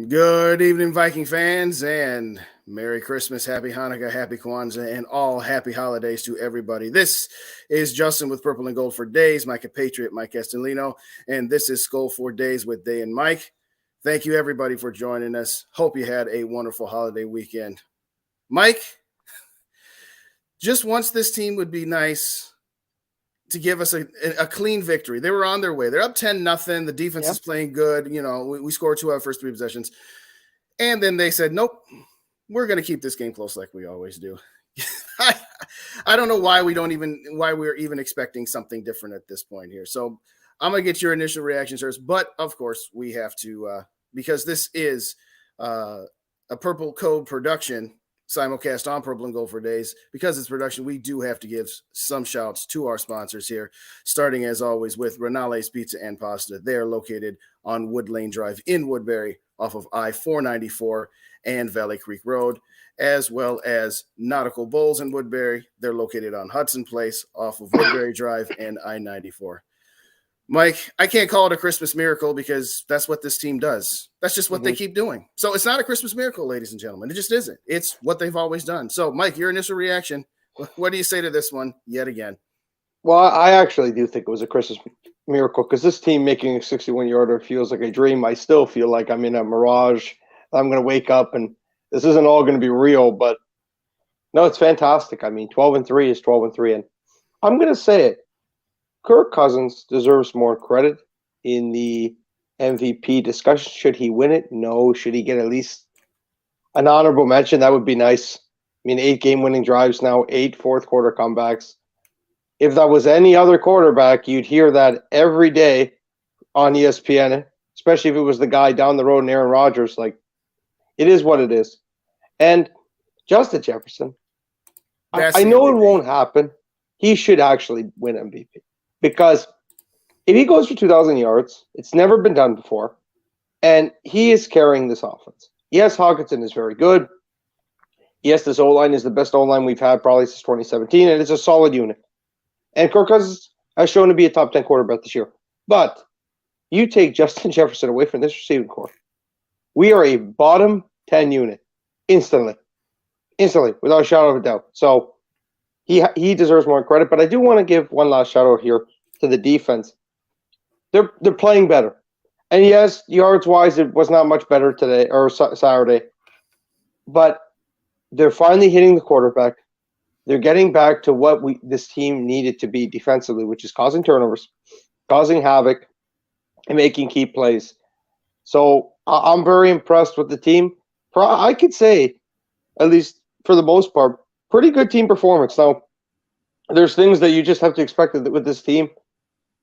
Good evening, Viking fans, and Merry Christmas, Happy Hanukkah, Happy Kwanzaa, and all happy holidays to everybody. This is Justin with Purple and Gold for Days, my compatriot, Mike Castellino, and this is Skol for Days with Day and Mike. Thank you, everybody, for joining us. Hope you had a wonderful holiday weekend. Mike, just once this team would be nice to give us a clean victory. They were on their way. They're up 10-0. The defense is playing good. You know, we scored 2 out of the first 3 possessions. And then they said, nope, we're going to keep this game close like we always do. I don't know why we're even expecting something different at this point here. So I'm going to get your initial reaction first. But, of course, we have to because this is a Purple Code production, simulcast on Purple and Gold for Days. Because it's production, we do have to give some shouts to our sponsors here, starting as always with Renale's Pizza and Pasta. They are located on Wood Lane Drive in Woodbury off of I-494 and Valley Creek Road, as well as Nautical Bowls in Woodbury. They're located on Hudson Place off of Woodbury Drive and I-94. Mike, I can't call it a Christmas miracle because that's what this team does. That's just what they keep doing. So it's not a Christmas miracle, ladies and gentlemen. It just isn't. It's what they've always done. So, Mike, your initial reaction, what do you say to this one yet again? Well, I actually do think it was a Christmas miracle because this team making a 61-yarder feels like a dream. I still feel like I'm in a mirage. I'm going to wake up and this isn't all going to be real. But, no, it's fantastic. I mean, 12-3 is 12-3. And I'm going to say it. Kirk Cousins deserves more credit in the MVP discussion. Should he win it? No. Should he get at least an honorable mention? That would be nice. I mean, 8 game-winning drives now, 8 fourth-quarter comebacks. If that was any other quarterback, you'd hear that every day on ESPN, especially if it was the guy down the road in Aaron Rodgers. Like, it is what it is. And Justin Jefferson, I know it won't happen. He should actually win MVP. Because if he goes for 2,000 yards, it's never been done before, and he is carrying this offense. Yes, Hawkinson is very good. Yes, this O-line is the best O-line we've had probably since 2017, and it's a solid unit. And Kirk Cousins has shown to be a top 10 quarterback this year. But you take Justin Jefferson away from this receiving core, we are a bottom 10 unit instantly, without a shadow of a doubt. So he deserves more credit, but I do want to give one last shout out here to the defense. They're playing better. And yes, yards wise, it was not much better today or Saturday. But they're finally hitting the quarterback. They're getting back to what this team needed to be defensively, which is causing turnovers, causing havoc, and making key plays. So I'm very impressed with the team. I could say, at least for the most part, pretty good team performance. Now, there's things that you just have to expect with this team.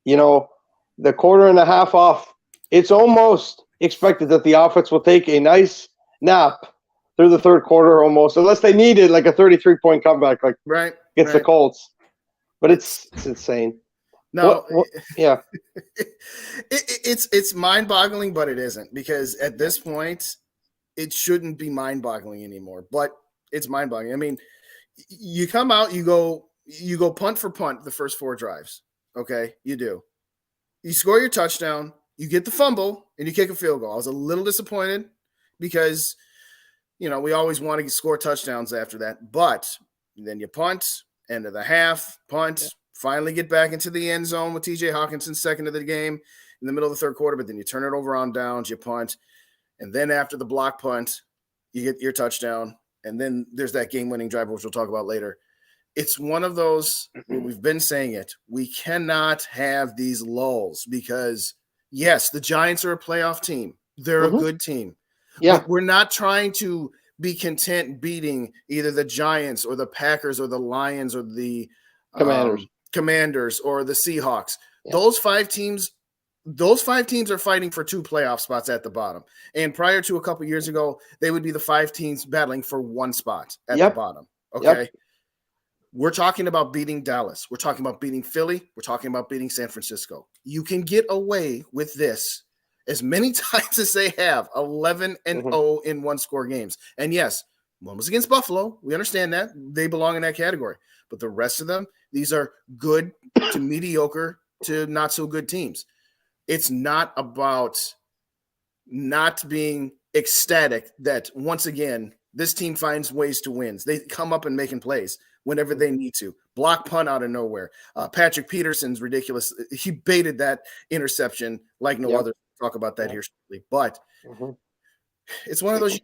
You know, the quarter and a half off, it's almost expected that the offense will take a nice nap through the third quarter almost, unless they needed like a 33-point comeback like against the Colts. But it's insane. No, yeah. It's mind-boggling, but it isn't, because at this point, it shouldn't be mind-boggling anymore. But it's mind-boggling. I mean, you come out, you go punt for punt the first 4 drives. Okay, you do. You score your touchdown, you get the fumble, and you kick a field goal. I was a little disappointed because, you know, we always want to score touchdowns after that. But then you punt, end of the half, punt, finally get back into the end zone with TJ Hawkinson, second of the game in the middle of the third quarter. But then you turn it over on downs, you punt. And then after the block punt, you get your touchdown. And then there's that game-winning drive, which we'll talk about later. It's one of those, we've been saying it, we cannot have these lulls because, yes, the Giants are a playoff team. They're a good team. Yeah. But we're not trying to be content beating either the Giants or the Packers or the Lions or the Commanders, or the Seahawks. Yeah. Those five teams are fighting for 2 playoff spots at the bottom. And prior to a couple years ago, they would be the 5 teams battling for 1 spot at the bottom. Okay. Yep. We're talking about beating Dallas. We're talking about beating Philly. We're talking about beating San Francisco. You can get away with this as many times as they have, 11-0 in 1-score games. And yes, one was against Buffalo. We understand that. They belong in that category. But the rest of them, these are good to mediocre to not so good teams. It's not about not being ecstatic that, once again, this team finds ways to win. They come up and making plays whenever they need to. Block punt out of nowhere. Patrick Peterson's ridiculous. He baited that interception like no other. We'll talk about that here shortly. But it's one of those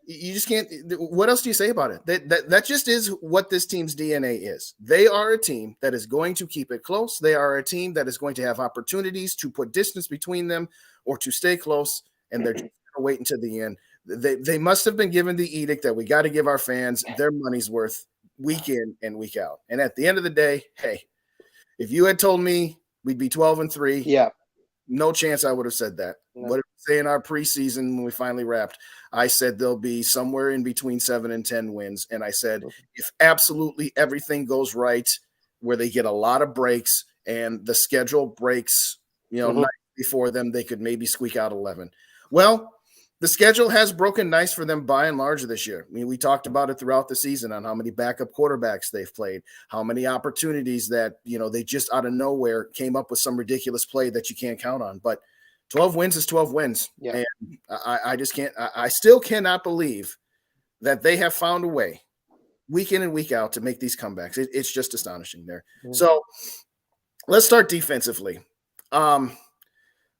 you just can't. What else do you say about it? That just is what this team's DNA is. They are a team that is going to keep it close. They are a team that is going to have opportunities to put distance between them or to stay close, and they're just going to wait until the end. They must have been given the edict that we got to give our fans their money's worth week in and week out. And at the end of the day, hey, if you had told me we'd be 12-3, no chance I would have said that. No. What did we say in our preseason when we finally wrapped? I said they'll be somewhere in between 7 and 10 wins. And I said, if absolutely everything goes right, where they get a lot of breaks and the schedule breaks, night before them, they could maybe squeak out 11. Well, the schedule has broken nice for them by and large this year. I mean, we talked about it throughout the season on how many backup quarterbacks they've played, how many opportunities that, they just out of nowhere came up with some ridiculous play that you can't count on. But 12 wins is 12 wins. Yeah. And I just can't – I still cannot believe that they have found a way week in and week out to make these comebacks. It's just astonishing there. So let's start defensively.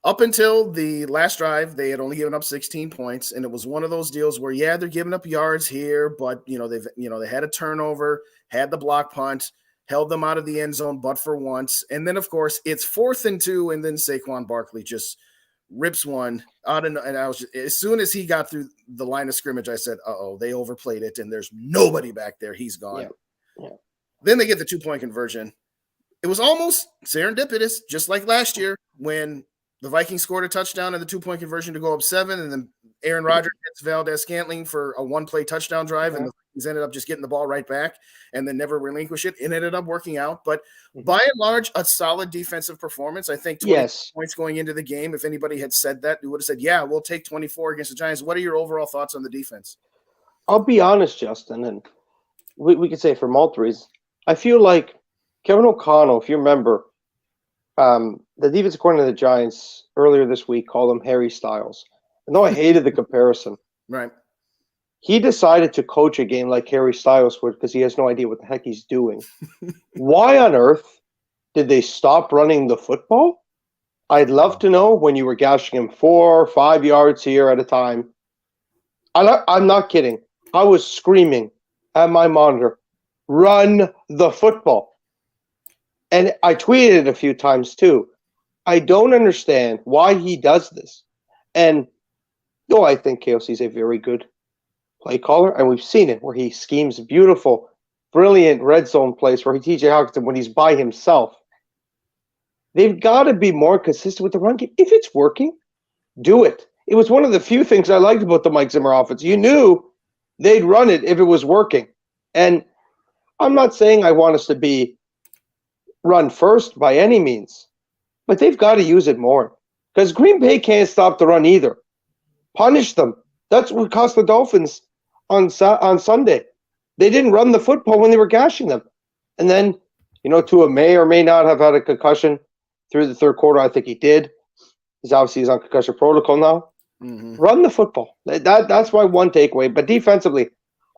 Up until the last drive, they had only given up 16 points, and it was one of those deals where, they're giving up yards here, but they had a turnover, had the block punt, held them out of the end zone, but for once, and then of course it's 4th and 2, and then Saquon Barkley just rips one out, and I was as soon as he got through the line of scrimmage, I said, they overplayed it, and there's nobody back there. He's gone. Yeah. Then they get the 2-point conversion. It was almost serendipitous, just like last year when the Vikings scored a touchdown and the 2-point conversion to go up 7, and then Aaron Rodgers hits Valdez-Scantling for a 1-play touchdown drive, and the Vikings ended up just getting the ball right back and then never relinquish it. It ended up working out. But by and large, a solid defensive performance. I think 20 points going into the game. If anybody had said that, we would have said, we'll take 24 against the Giants. What are your overall thoughts on the defense? I'll be honest, Justin, and we could say for multiple reasons. I feel like Kevin O'Connell, if you remember, the defensive coordinator of the Giants earlier this week called him Harry Styles. And though I hated the comparison, right? He decided to coach a game like Harry Styles would because he has no idea what the heck he's doing. Why on earth did they stop running the football? I'd love to know when you were gashing him 4 or 5 yards here at a time. I'm not kidding. I was screaming at my monitor, run the football. And I tweeted it a few times too. I don't understand why he does this. And I think KOC is a very good play caller, and we've seen it where he schemes beautiful, brilliant red zone plays for TJ Hockenson when he's by himself. They've got to be more consistent with the run game. If it's working, do it. It was one of the few things I liked about the Mike Zimmer offense. You knew they'd run it if it was working. And I'm not saying I want us to be run first by any means, but they've got to use it more because Green Bay can't stop the run either. Punish them. That's what cost the Dolphins on Sunday. They didn't run the football when they were gashing them. And then, Tua may or may not have had a concussion through the third quarter. I think he did. He's on concussion protocol now. Run the football. That's my one takeaway. But defensively,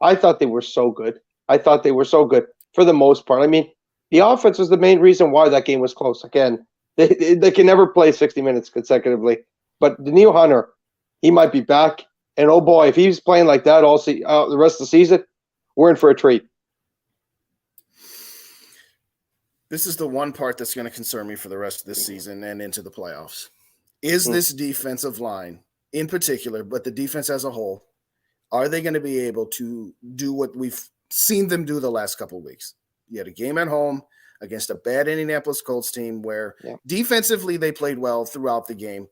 I thought they were so good. For the most part. I mean, the offense was the main reason why that game was close. Again, they can never play 60 minutes consecutively. But Daniil Hunter, he might be back. And, oh, boy, if he's playing like that the rest of the season, we're in for a treat. This is the one part that's going to concern me for the rest of this season and into the playoffs. Is this defensive line in particular, but the defense as a whole, are they going to be able to do what we've seen them do the last couple of weeks? You had a game at home against a bad Indianapolis Colts team where defensively they played well throughout the game,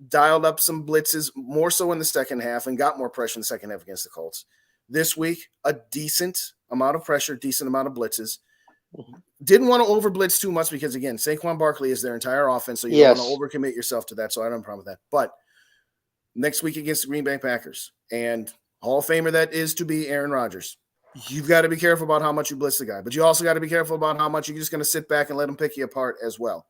dialed up some blitzes more so in the second half and got more pressure in the second half against the Colts. This week, a decent amount of pressure, decent amount of blitzes. Didn't want to over blitz too much because, again, Saquon Barkley is their entire offense, so you don't want to overcommit yourself to that, so I don't have a problem with that. But next week against the Green Bay Packers, and Hall of Famer that is to be Aaron Rodgers, you've got to be careful about how much you blitz the guy, but you also got to be careful about how much you're just going to sit back and let him pick you apart as well.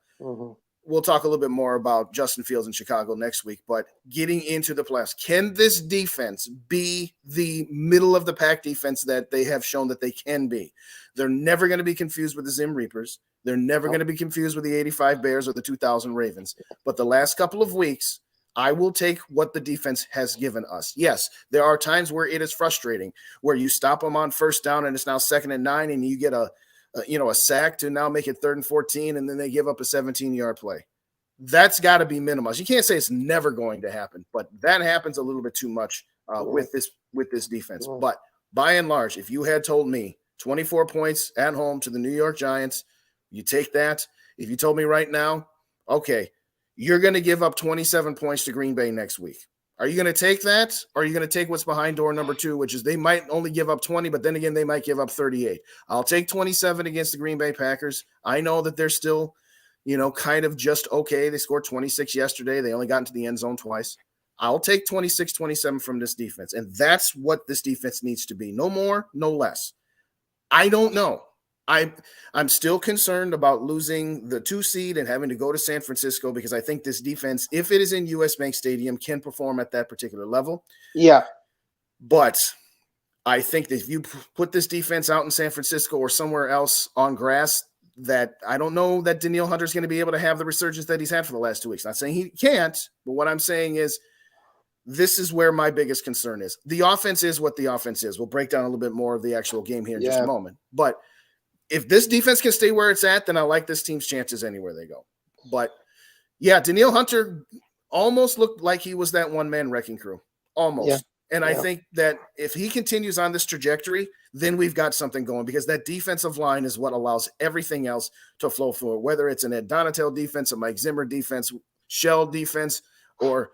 We'll talk a little bit more about Justin Fields in Chicago next week, but getting into the playoffs, can this defense be the middle of the pack defense that they have shown that they can be? They're never going to be confused with the Zim Reapers. They're never going to be confused with the 85 Bears or the 2000 Ravens. But the last couple of weeks, I will take what the defense has given us. Yes, there are times where it is frustrating, where you stop them on first down and it's now 2nd and 9 and you get a sack to now make it 3rd and 14, and then they give up a 17-yard play. That's got to be minimized. You can't say it's never going to happen, but that happens a little bit too much with this defense. But by and large, if you had told me 24 points at home to the New York Giants, you take that. If you told me right now, okay, you're going to give up 27 points to Green Bay next week. Are you going to take that, or are you going to take what's behind door number 2, which is they might only give up 20, but then again, they might give up 38. I'll take 27 against the Green Bay Packers. I know that they're still, kind of just okay. They scored 26 yesterday. They only got into the end zone twice. I'll take 26-27 from this defense, and that's what this defense needs to be. No more, no less. I don't know. I'm still concerned about losing the 2 seed and having to go to San Francisco because I think this defense, if it is in US Bank Stadium, can perform at that particular level. Yeah. But I think that if you put this defense out in San Francisco or somewhere else on grass, that I don't know that Danielle Hunter is going to be able to have the resurgence that he's had for the last 2 weeks. Not saying he can't, but what I'm saying is this is where my biggest concern is. The offense is what the offense is. We'll break down a little bit more of the actual game here in just a moment. But if this defense can stay where it's at, then I like this team's chances anywhere they go. But, yeah, Danielle Hunter almost looked like he was that one-man wrecking crew. Almost. Yeah. And I think that if he continues on this trajectory, then we've got something going because that defensive line is what allows everything else to flow forward, whether it's an Ed Donatel defense, a Mike Zimmer defense, shell defense, or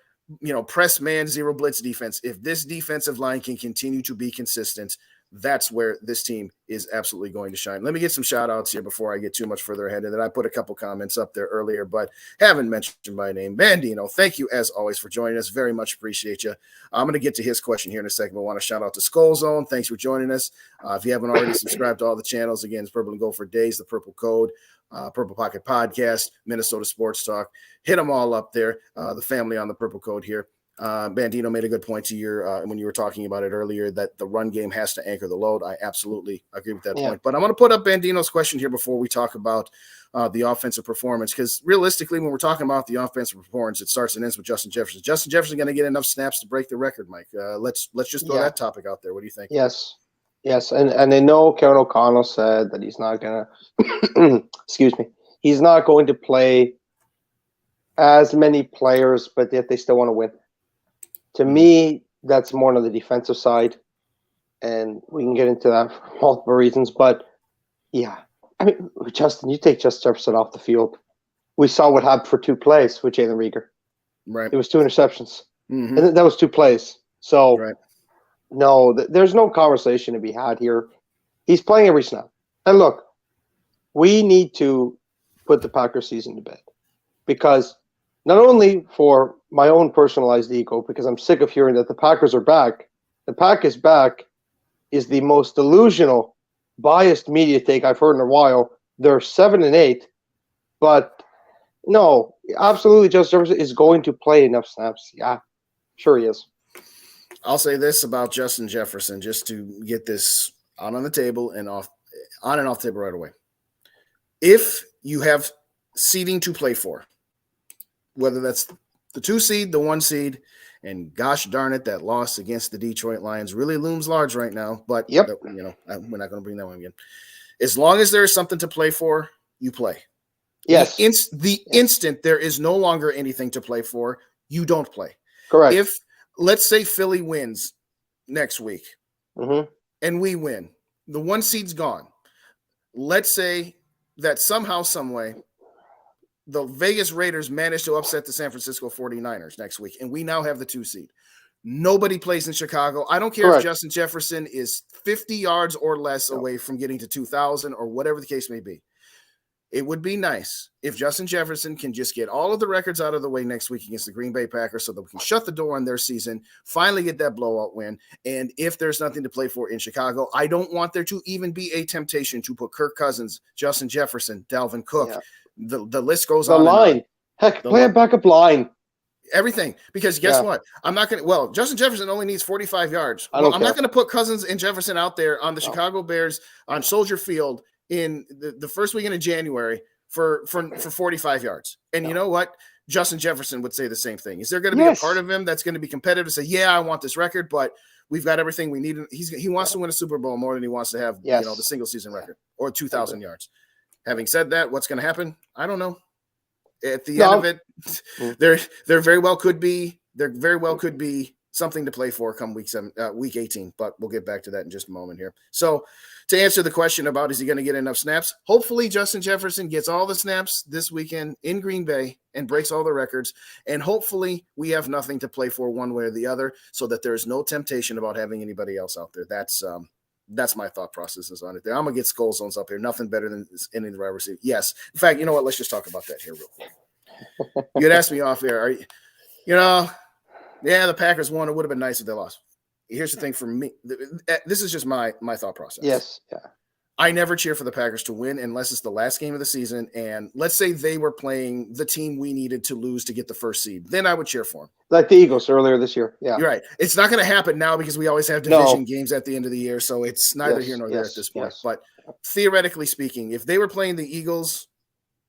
press man, zero blitz defense. If this defensive line can continue to be consistent, that's where this team is absolutely going to shine. Let me get some shout outs here before I get too much further ahead. And then I put a couple comments up there earlier, but haven't mentioned my name. Bandino, thank you as always for joining us. Very much appreciate you. I'm going to get to his question here in a second, but I want to shout out to Skol Zone. Thanks for joining us. If you haven't already subscribed to all the channels, again, it's Purple and Gold for Days, the Purple Code, Purple Pocket Podcast, Minnesota Sports Talk. Hit them all up there. The family on the Purple Code here. Bandino made a good point to your when you were talking about it earlier that the run game has to anchor the load. I absolutely agree with that point. But I'm going to put up Bandino's question here before we talk about the offensive performance, because realistically, when we're talking about the offensive performance, it starts and ends with Justin Jefferson. Justin Jefferson going to get enough snaps to break the record, Mike. Let's just throw that topic out there. What do you think? Yes, and I know Kevin O'Connell said that he's not going to excuse me. He's not going to play as many players, but yet they still want to win. To me, that's more on the defensive side, and we can get into that for multiple reasons. But, yeah, I mean, Justin, you take Justin Jefferson off the field. We saw what happened for 2 plays with Jalen Reagor. Right. It was 2 interceptions. And that was 2 plays. So, no, there's no conversation to be had here. He's playing every snap. And, look, we need to put the Packers season to bed because not only for my own personalized ego, because I'm sick of hearing that the Packers are back. The Pack is back is the most delusional, biased media take I've heard in a while. They're 7-8, but no, absolutely, Justin Jefferson is going to play enough snaps. Yeah, sure he is. I'll say this about Justin Jefferson, just to get this on the table and off the table right away. If you have seeding to play for, whether that's the 2 seed, the 1 seed, and gosh darn it, that loss against the Detroit Lions really looms large right now. But, we're not going to bring that one again. As long as there is something to play for, you play. Yes. The instant there is no longer anything to play for, you don't play. Correct. If, let's say, Philly wins next week and we win, the 1 seed's gone. Let's say that somehow, some way, the Vegas Raiders managed to upset the San Francisco 49ers next week, and we now have the 2 seed. Nobody plays in Chicago. I don't care Correct. if Justin Jefferson is 50 yards or less away from getting to 2,000 or whatever the case may be. It would be nice if Justin Jefferson can just get all of the records out of the way next week against the Green Bay Packers so that we can shut the door on their season, finally get that blowout win. And if there's nothing to play for in Chicago, I don't want there to even be a temptation to put Kirk Cousins, Justin Jefferson, Dalvin Cook. Yeah. The list goes on. The line. Heck, play a backup line. Everything. Because guess what? I'm not going to – Justin Jefferson only needs 45 yards. I'm not going to put Cousins and Jefferson out there on the Chicago Bears on Soldier Field in the first weekend of January for 45 yards. And you know what? Justin Jefferson would say the same thing. Is there going to be a part of him that's going to be competitive to say, yeah, I want this record, but we've got everything we need. He wants to win a Super Bowl more than he wants to have the single season record or 2,000 yards. Having said that, what's going to happen? I don't know. At the end of it, there very well could be something to play for come week 18, but we'll get back to that in just a moment here. So to answer the question about is he going to get enough snaps, hopefully Justin Jefferson gets all the snaps this weekend in Green Bay and breaks all the records, and hopefully we have nothing to play for one way or the other so that there's no temptation about having anybody else out there. That's my thought processes on it there. I'm going to get Skol zones up here. Nothing better than any of the wide receivers. Yes. In fact, you know what? Let's just talk about that here real quick. You had asked me off air. The Packers won. It would have been nice if they lost. Here's the thing for me. This is just my thought process. Yes. Yeah. I never cheer for the Packers to win unless it's the last game of the season. And let's say they were playing the team we needed to lose to get the first seed. Then I would cheer for them. Like the Eagles earlier this year. Yeah. You're right. It's not going to happen now because we always have division games at the end of the year. So it's neither here nor there at this point. But theoretically speaking, if they were playing the Eagles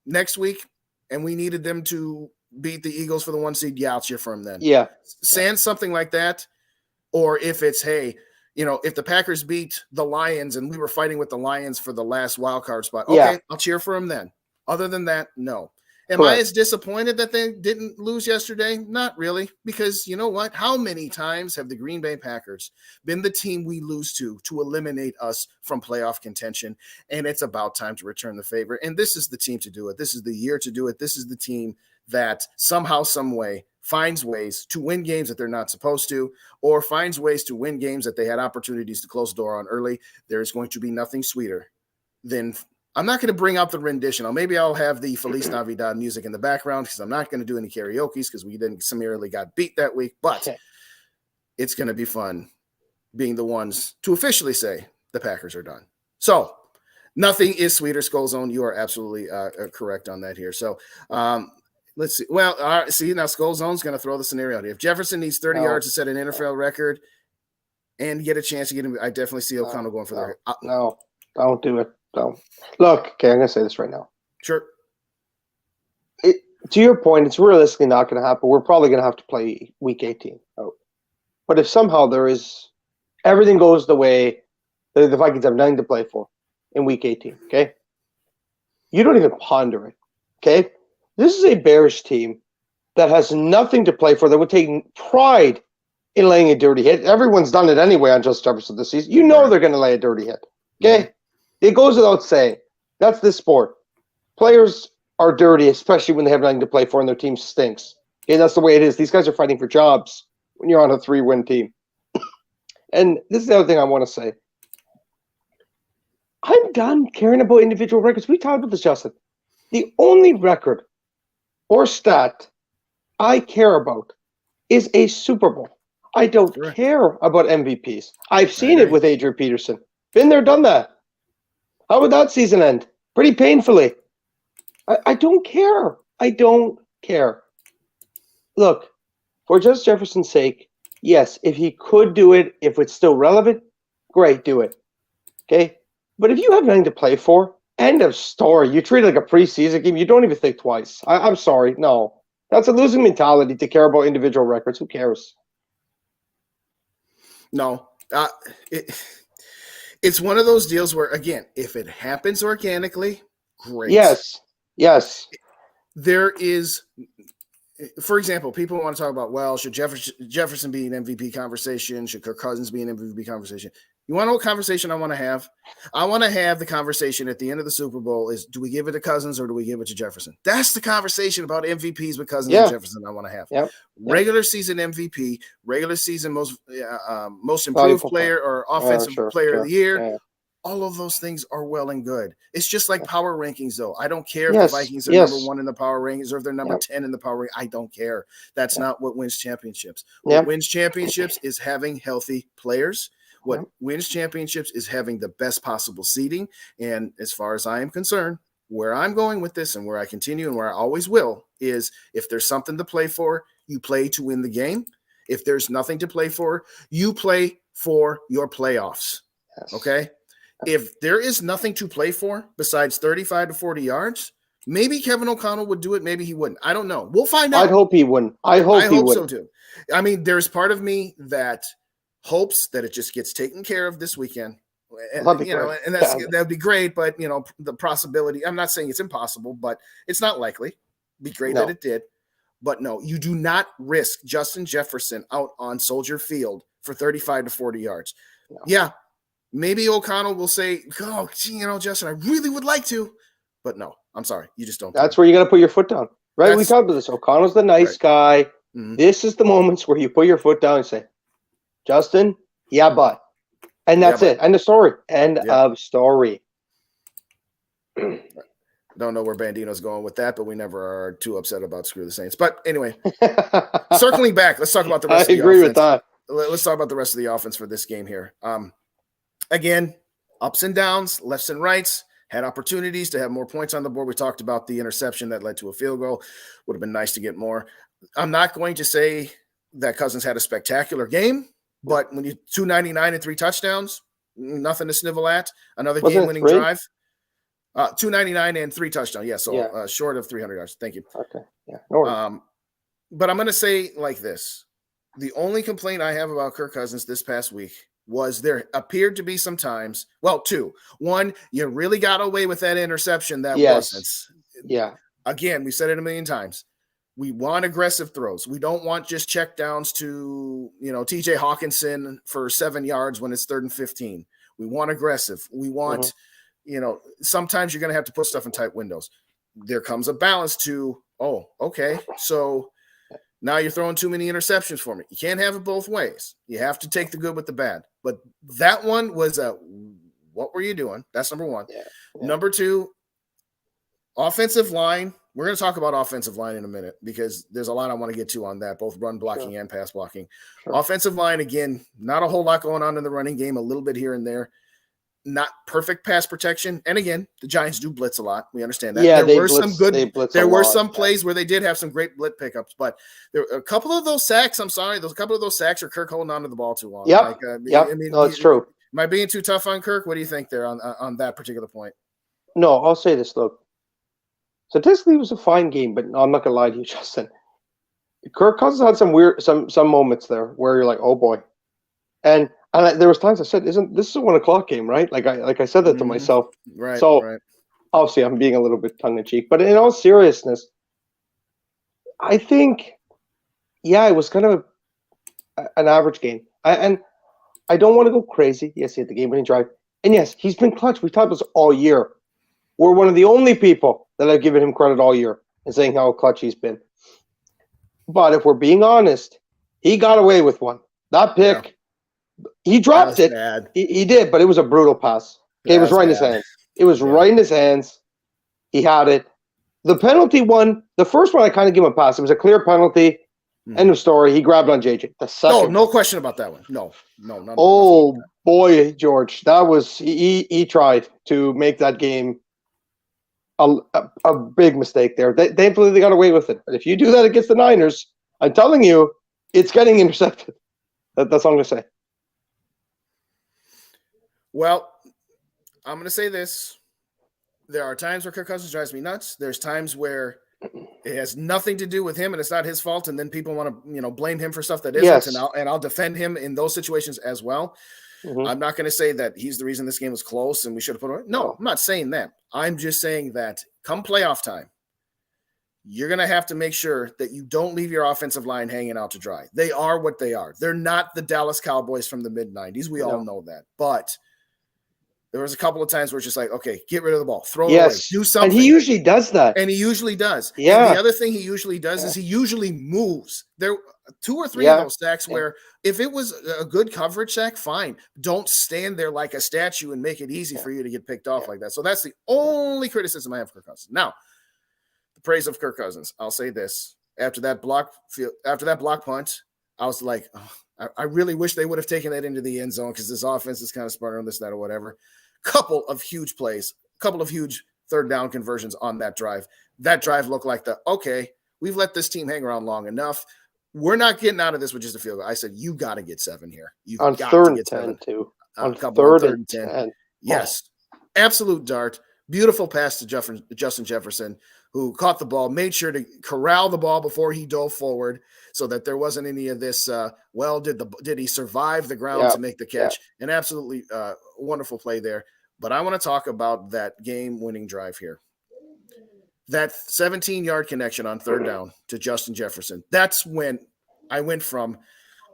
next week and we needed them to beat the Eagles for the 1 seed, I'll cheer for them then. Yeah. Sans something like that. Or if it's, hey, if the Packers beat the Lions and we were fighting with the Lions for the last wild card spot, okay, I'll cheer for them then. Other than that, no. Am I as disappointed that they didn't lose yesterday? Not really, because you know what? How many times have the Green Bay Packers been the team we lose to eliminate us from playoff contention? And it's about time to return the favor. And this is the team to do it. This is the year to do it. This is the team that somehow, some way finds ways to win games that they're not supposed to, or finds ways to win games that they had opportunities to close the door on early. There's going to be nothing sweeter than – I'm not going to bring out the rendition. Maybe I'll have the Feliz Navidad music in the background because I'm not going to do any karaoke's because we then summarily got beat that week. But it's going to be fun being the ones to officially say the Packers are done. So nothing is sweeter, Skol Zone. You are absolutely correct on that here. So let's see. Well, now Skol Zone's going to throw the scenario out here. If Jefferson needs 30 yards to set an NFL record and get a chance to get him, I definitely see O'Connell going for that. No, don't do it. So, look, okay, I'm going to say this right now. Sure. To your point, it's realistically not going to happen. We're probably going to have to play week 18. Oh. But if somehow everything goes the way the Vikings have nothing to play for in week 18, okay? You don't even ponder it, okay? This is a Bears team that has nothing to play for, that would take pride in laying a dirty hit. Everyone's done it anyway on Justin Jefferson this season. You know they're going to lay a dirty hit, okay? Mm-hmm. It goes without saying. That's this sport. Players are dirty, especially when they have nothing to play for and their team stinks. Okay, that's the way it is. These guys are fighting for jobs when you're on a 3-win team. And this is the other thing I want to say. I'm done caring about individual records. We talked about this, Justin. The only record or stat I care about is a Super Bowl. I don't care about MVPs. I've seen it with Adrian Peterson. Been there, done that. How would that season end? Pretty painfully. I don't care. I don't care. Look, for Justin Jefferson's sake, yes, if he could do it, if it's still relevant, great, do it. Okay? But if you have nothing to play for, end of story. You treat it like a preseason game, you don't even think twice. I'm sorry. No. That's a losing mentality to care about individual records. Who cares? No. It's one of those deals where, again, if it happens organically, great. Yes. There is, for example, people want to talk about, well, should Jefferson be an MVP conversation? Should Kirk Cousins be an MVP conversation? You want to know what conversation I want to have? I want to have the conversation at the end of the Super Bowl is, do we give it to Cousins or do we give it to Jefferson? That's the conversation about MVPs with Cousins and Jefferson I want to have. Yep. Regular season MVP, regular season most improved player or offensive player of the year. Yeah. All of those things are well and good. It's just like power rankings, though. I don't care if the Vikings are number 1 in the power rankings or if they're number 10 in the power rankings. I don't care. That's not what wins championships. What wins championships is having healthy players. What wins championships is having the best possible seeding. And as far as I am concerned, where I'm going with this and where I continue and where I always will is if there's something to play for, you play to win the game. If there's nothing to play for, you play for your playoffs. Yes. Okay? If there is nothing to play for besides 35 to 40 yards, maybe Kevin O'Connell would do it. Maybe he wouldn't. I don't know. We'll find out. I'd hope he wouldn't. I hope so too. I mean, there's part of me that hopes that it just gets taken care of this weekend. And, and that'd be great. But, the possibility, I'm not saying it's impossible, but it's not likely. It'd be great that it did. But no, you do not risk Justin Jefferson out on Soldier Field for 35 to 40 yards. No. Yeah. Maybe O'Connell will say, oh, Justin, I really would like to. But no, I'm sorry. You just don't. That's where you got to put your foot down. Right? We talked about this. O'Connell's the nice guy. Mm-hmm. This is the moments where you put your foot down and say, Justin, but. And that's it. End of story. End of story. Don't know where Bandino's going with that, but we never are too upset about screw the Saints. But anyway, circling back, let's talk about the rest of the offense. I agree with that. Let's talk about the rest of the offense for this game here. Again, ups and downs, lefts and rights, had opportunities to have more points on the board. We talked about the interception that led to a field goal. Would have been nice to get more. I'm not going to say that Cousins had a spectacular game, but when you 299 and 3 touchdowns, nothing to snivel at. Another game-winning drive. 299 and 3 touchdowns. Yeah, so short of 300 yards. Thank you. Okay. Yeah. No worries. But I'm going to say like this. The only complaint I have about Kirk Cousins this past week was there appeared to be some times, two. One, you really got away with that interception that wasn't. Yeah. Again, we said it a million times. We want aggressive throws. We don't want just check downs to, TJ Hawkinson for 7 yards when it's 3rd and 15. We want aggressive. We want, sometimes you're going to have to put stuff in tight windows. There comes a balance to, okay, so now you're throwing too many interceptions for me. You can't have it both ways. You have to take the good with the bad. But that one was what were you doing? That's number one. Yeah. Number 2, offensive line. We're going to talk about offensive line in a minute because there's a lot I want to get to on that, both run blocking and pass blocking. Sure. Offensive line, again, not a whole lot going on in the running game, a little bit here and there. Not perfect pass protection. And again, the Giants do blitz a lot. We understand that. Yeah, there were some plays where they did have some great blitz pickups, but there a couple of those sacks, a couple of those sacks are Kirk holding on to the ball too long. Yep. No, it's true. Am I being too tough on Kirk? What do you think there on that particular point? No, I'll say this, look. Statistically, it was a fine game, but I'm not going to lie to you, Justin. Kirk Cousins had some moments there where you're like, oh boy. And there was times I said, this is a 1:00 game, right? Like I said that to myself. Right. So obviously I'm being a little bit tongue in cheek, but in all seriousness, I think, it was kind of an average game. And I don't want to go crazy. Yes, he had the game-winning drive. And yes, he's been clutch. We've talked about this all year. We're one of the only people that have given him credit all year and saying how clutch he's been. But if we're being honest, he got away with one. That pick, he dropped it. He did, but it was a brutal pass. Okay, it was right in his hands. It was right in his hands. He had it. The penalty one, the first one I kind of give him a pass. It was a clear penalty. End of story. He grabbed on JJ. The second no question about that one. No. Oh, boy, George. That was – he tried to make that game a big mistake there. Thankfully, they got away with it. But if you do that against the Niners, I'm telling you, it's getting intercepted. That's all I'm going to say. Well, I'm going to say this. There are times where Kirk Cousins drives me nuts. There's times where it has nothing to do with him and it's not his fault. And then people want to, blame him for stuff that isn't. Yes. And I'll defend him in those situations as well. Mm-hmm. I'm not going to say that he's the reason this game was close and we should have put it. No, I'm not saying that. I'm just saying that come playoff time, you're going to have to make sure that you don't leave your offensive line hanging out to dry. They are what they are. They're not the Dallas Cowboys from the mid-90s. We all know that. But there was a couple of times where it's just like, okay, get rid of the ball. Throw it away. Do something. And he usually does that. And he usually does. Yeah. And the other thing he usually does is he usually moves. There 2 or 3 of those sacks where if it was a good coverage sack, fine. Don't stand there like a statue and make it easy for you to get picked off like that. So that's the only criticism I have for Kirk Cousins. Now, the praise of Kirk Cousins. I'll say this. After that block punt, I was like, oh, I really wish they would have taken that into the end zone because this offense is kind of smarter on this, that, or whatever. Couple of huge plays, couple of huge third down conversions on that drive. That drive looked like okay, we've let this team hang around long enough. We're not getting out of this with just a field goal. I said, you got to get 7 here. You've on got third to and get 10 7. too. On third and 10. Yes. Absolute dart. Beautiful pass to Justin Jefferson, who caught the ball, made sure to corral the ball before he dove forward so that there wasn't any of this, did he survive the ground to make the catch? An absolutely wonderful play there. But I want to talk about that game-winning drive here. That 17-yard connection on third down to Justin Jefferson. That's when I went from,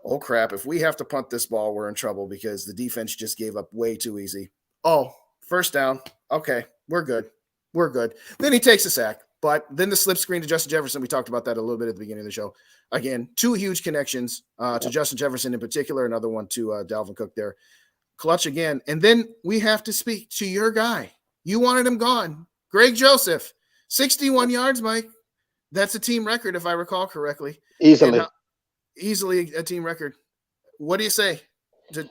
oh, crap, if we have to punt this ball, we're in trouble because the defense just gave up way too easy. Oh, first down. Okay, we're good. We're good. Then he takes a sack. But then the slip screen to Justin Jefferson, we talked about that a little bit at the beginning of the show. Again, 2 huge connections to Justin Jefferson in particular, another one to Dalvin Cook there. Clutch again. And then we have to speak to your guy. You wanted him gone. Greg Joseph, 61 yards, Mike. That's a team record, if I recall correctly. Easily. Easily a team record. What do you say?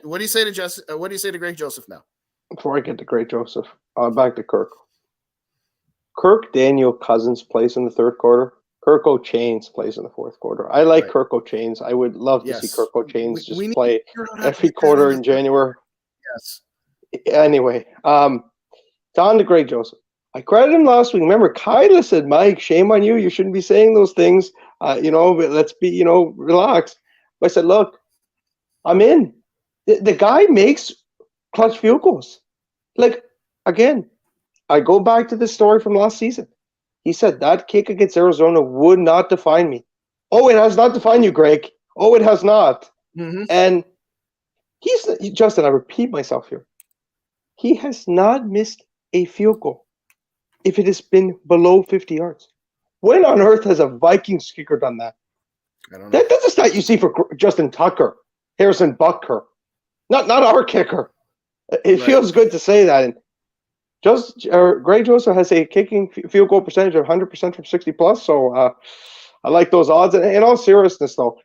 What do you say to Justin? What do you say to Greg Joseph now? Before I get to Greg Joseph, back to Kirk. Kirk Daniel Cousins plays in the third quarter. Kirk O'Chains plays in the fourth quarter. I like Kirk O'Chains. I would love to see Kirk O'Chains play every quarter in January. Yes. Anyway, on to Greg Joseph. I credited him last week. Remember, Kyla said, Mike, shame on you. You shouldn't be saying those things. But let's be, relax. But I said, look, I'm in. The guy makes clutch field goals. Like, again, I go back to the story from last season. He said that kick against Arizona would not define me. Oh, it has not defined you, Greg. Oh, it has not. Mm-hmm. And Justin, I repeat myself here. He has not missed a field goal if it has been below 50 yards. When on earth has a Vikings kicker done that? I don't know. That's a stat you see for Justin Tucker, Harrison Butker, not our kicker. It feels good to say that. And Greg Joseph has a kicking field goal percentage of 100% from 60 plus. So I like those odds. And in all seriousness, though,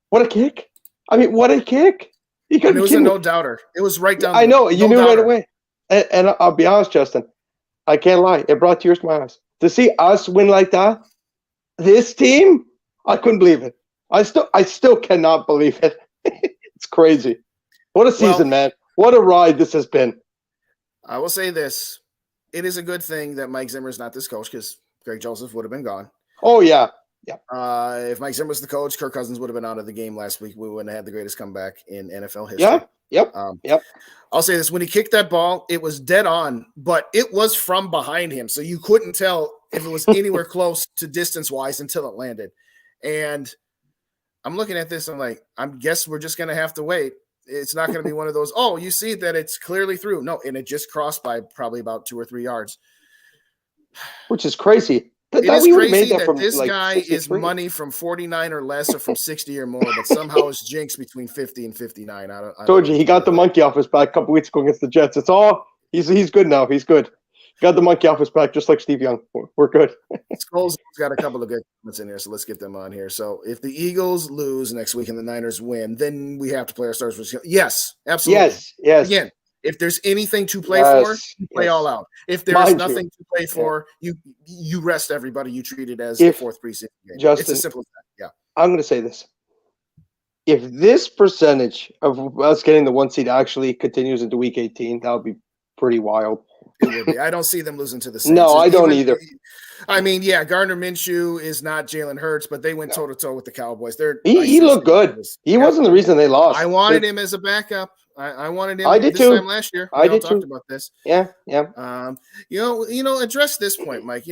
what a kick! I mean, what a kick! And it was a no doubter. It was right down. I know you knew right away. And I'll be honest, Justin, I can't lie. It brought tears to my eyes to see us win like that. This team, I couldn't believe it. I still cannot believe it. It's crazy. What a season, man! What a ride this has been. I will say this. It is a good thing that Mike Zimmer is not this coach because Greg Joseph would have been gone. Oh, yeah. Yeah. If Mike Zimmer was the coach, Kirk Cousins would have been out of the game last week. We wouldn't have had the greatest comeback in NFL history. Yep. I'll say this. When he kicked that ball, it was dead on, but it was from behind him. So you couldn't tell if it was anywhere close to distance-wise until it landed. And I'm looking at this. I'm like, I guess we're just going to have to wait. It's not going to be one of those, oh, you see that it's clearly through. No, and it just crossed by probably about 2 or 3 yards. Which is crazy. It is crazy that this guy is money from 49 or less or from 60 or more, but somehow is jinxed between 50 and 59. I told you, he got the monkey off his back a couple weeks ago against the Jets. It's all – he's good now. He's good. Got the monkey off his back just like Steve Young. We're good. Skol's got a couple of good comments in here, so let's get them on here. So if the Eagles lose next week and the Niners win, then we have to play our starters. Yes, absolutely. Yes. Again, if there's anything to play for, you play all out. If there's nothing to play for, you rest everybody. You treat it as the fourth preseason game. Justin, it's as simple as that. Yeah. I'm going to say this. If this percentage of us getting the 1 seed actually continues into Week 18, that would be pretty wild. It would be. I don't see them losing to the Saints. No, I don't either. I mean, Gardner Minshew is not Jalen Hurts, but they went toe-to-toe with the Cowboys. He looked good. He wasn't the reason they lost. I wanted him as a backup. I wanted him this time last year. I did talked too. about this. Yeah. Address this point, Mike.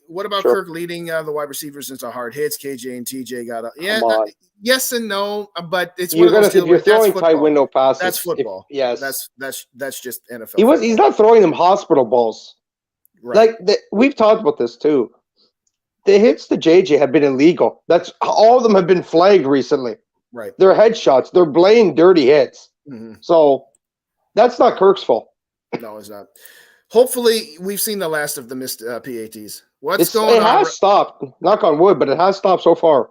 What about Sure. Kirk leading the wide receivers into hard hits? KJ and TJ got Come on. yes and no, but it's one of those deals If you're where that's throwing tight football. window passes, That's football. yes, That's just NFL football. he's not throwing them hospital balls. Right. We've talked about this too. The hits to JJ have been illegal. That's all of them have been flagged recently. Right. They're headshots. They're blatant dirty hits. Mm-hmm. So that's not Kirk's fault. No, it's not. Hopefully, we've seen the last of the missed PATs. It has stopped. Knock on wood, but it has stopped so far.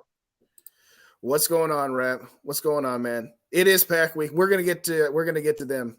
What's going on, Rap? What's going on, man? It is Pack Week. We're gonna get to them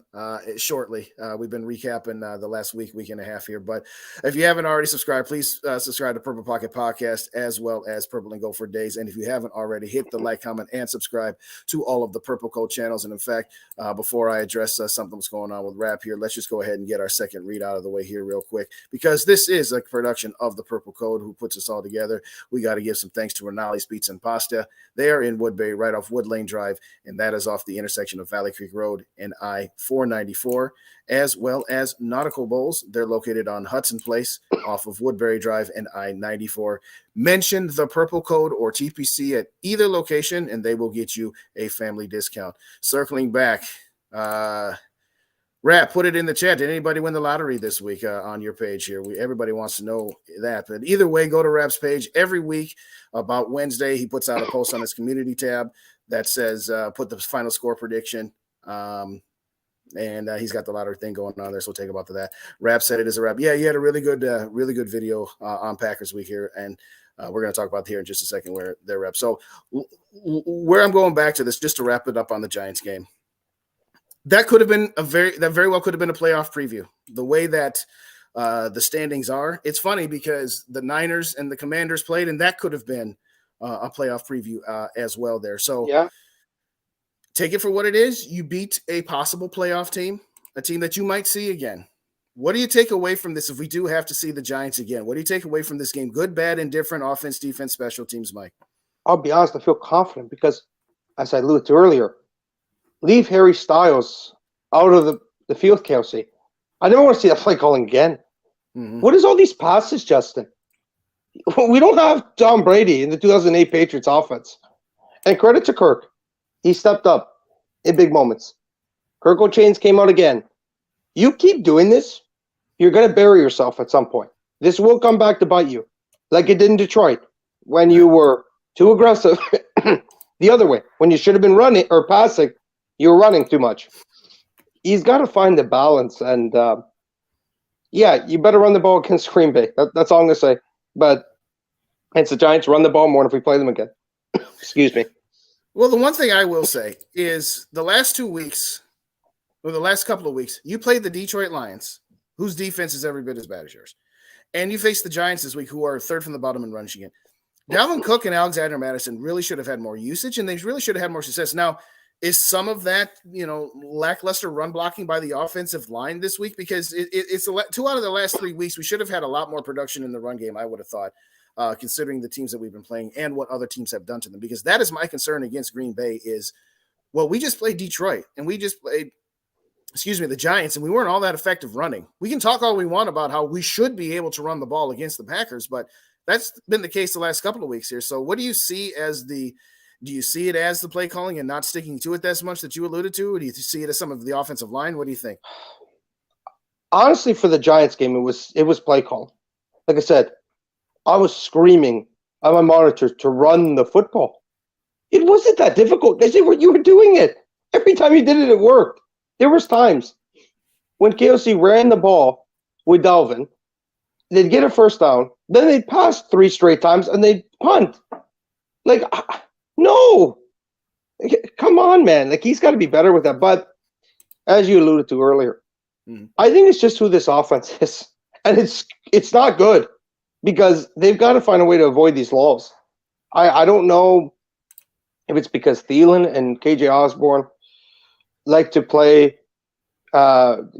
shortly. We've been recapping the last week and a half here, but if you haven't already subscribed, please subscribe to Purple Pocket Podcast as well as Purple and Gold for Days. And if you haven't already, hit the like, comment, and subscribe to all of the Purple Code channels. And in fact, before I address something that's going on with Rap here, let's just go ahead and get our second read out of the way here real quick, because this is a production of the Purple Code who puts us all together. We got to give some thanks to Rinaldi's Pizza and Pasta. They are in Woodbury, right off Wood Lane Drive, and that is off the intersection of Valley Creek Road and I-494, as well as Nautical Bowls. They're located on Hudson Place off of Woodbury Drive and I-94. Mention the Purple Code or TPC at either location, and they will get you a family discount. Circling back, Rap, put it in the chat. Did anybody win the lottery this week on your page here? Everybody wants to know that. But either way, go to Rap's page every week. About Wednesday, he puts out a post on his community tab that says put the final score prediction. And he's got the lottery thing going on there, so we'll take about to that. Rap said it is a wrap. Yeah, you had a really good video on Packers Week here, and we're going to talk about here in just a second where they're rep. So where I'm going back to this, just to wrap it up on the Giants game, that could have been that very well could have been a playoff preview. The way that the standings are, it's funny because the Niners and the Commanders played, and that could have been a playoff preview as well there. So yeah, take it for what it is. You beat a possible playoff team, a team that you might see again. What do you take away from this if we do have to see the Giants again? What do you take away from this game? Good, bad, indifferent, offense, defense, special teams, Mike? I'll be honest, I feel confident because, as I alluded to earlier, leave Harry Styles out of the field, Kelsey. I never want to see that play calling again. Mm-hmm. What is all these passes, Justin? We don't have Tom Brady in the 2008 Patriots offense. And credit to Kirk. He stepped up in big moments. Kirk O'Chains came out again. You keep doing this, you're going to bury yourself at some point. This will come back to bite you, like it did in Detroit when you were too aggressive the other way. When you should have been running or passing, you were running too much. He's got to find the balance. And, yeah, you better run the ball against Green Bay. That's all I'm going to say. But it's the Giants run the ball more if we play them again. Excuse me. Well, the one thing I will say is the last 2 weeks, or the last couple of weeks, you played the Detroit Lions, whose defense is every bit as bad as yours. And you faced the Giants this week, who are third from the bottom in rushing it. Dalvin Cook and Alexander Madison really should have had more usage, and they really should have had more success. Now, is some of that, lackluster run blocking by the offensive line this week? Because it's 2 out of the last 3 weeks. We should have had a lot more production in the run game, I would have thought, considering the teams that we've been playing and what other teams have done to them. Because that is my concern against Green Bay is, well, we just played Detroit, and we just played the Giants, and we weren't all that effective running. We can talk all we want about how we should be able to run the ball against the Packers, but that's been the case the last couple of weeks here. So what do you see as do you see it as the play calling and not sticking to it as much that you alluded to? Or do you see it as some of the offensive line? What do you think? Honestly, for the Giants game, it was play call. Like I said, I was screaming on my monitor to run the football. It wasn't that difficult. You were doing it. Every time you did it, it worked. There was times when KOC ran the ball with Dalvin, they'd get a first down, then they'd pass 3 straight times, and they'd punt. Like, no. Come on, man. Like, he's got to be better with that. But as you alluded to earlier, I think it's just who this offense is. And it's not good because they've got to find a way to avoid these lulls. I don't know if it's because Thielen and KJ Osborne like to play Casper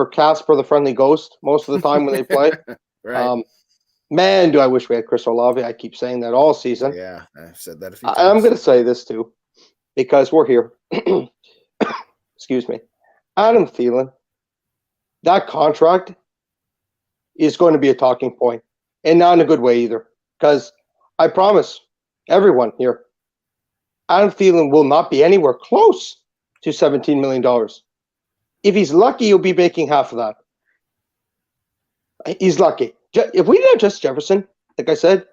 the Friendly Ghost most of the time when they play. Right. Man, do I wish we had Chris Olave. I keep saying that all season. Yeah, I've said that a few times. I'm going to say this too, because we're here. Excuse me. Adam Thielen, that contract is going to be a talking point and not in a good way either. Because I promise everyone here, Adam Thielen will not be anywhere close to $17 million. If he's lucky, he'll be making half of that. He's lucky. If we didn't have Justin Jefferson, like I said,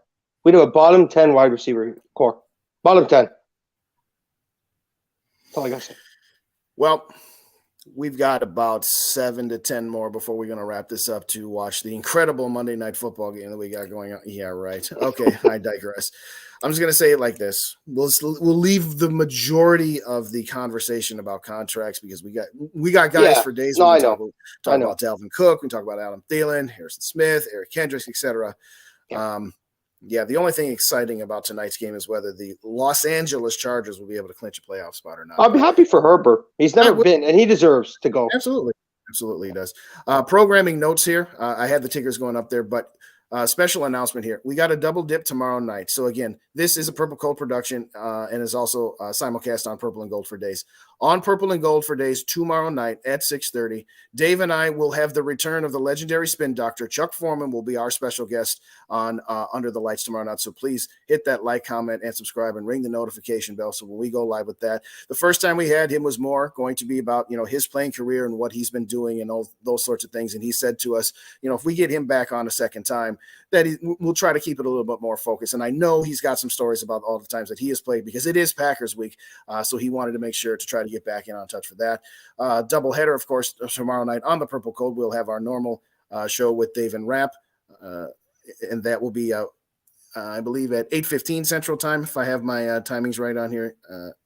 we'd have a bottom 10 wide receiver core. Bottom 10. That's all I got to say. Well, we've got about 7 to 10 more before we're going to wrap this up to watch the incredible Monday Night Football game that we got going on. Yeah, right. Okay, I digress. I'm just going to say it like this. We'll leave the majority of the conversation about contracts because we got guys for days. No, we I know. Talk about Dalvin Cook. We talk about Adam Thielen, Harrison Smith, Eric Kendricks, etc. The only thing exciting about tonight's game is whether the Los Angeles Chargers will be able to clinch a playoff spot or not. I'll be happy for Herbert. He's never been, and he deserves to go. Absolutely. Absolutely, he does. Programming notes here. I had the tickers going up there, but special announcement here. We got a double dip tomorrow night. So, again, this is a Purple Cold production and is also simulcast on Purple and Gold for Days. On Purple and Gold for Days tomorrow night at 6:30, Dave and I will have the return of the legendary spin doctor. Chuck Foreman will be our special guest on Under the Lights tomorrow night. So please hit that like, comment, and subscribe and ring the notification bell so when we go live with that. The first time we had him was more going to be about, his playing career and what he's been doing and all those sorts of things. And he said to us, if we get him back on a second time, that we'll try to keep it a little bit more focused. And I know he's got some stories about all the times that he has played because it is Packers week. So he wanted to make sure to try to get back in on touch for that. Doubleheader, of course, tomorrow night on the Purple Code. We'll have our normal show with Dave and Rap. And that will be, I believe, at 8:15 Central Time, if I have my timings right on here.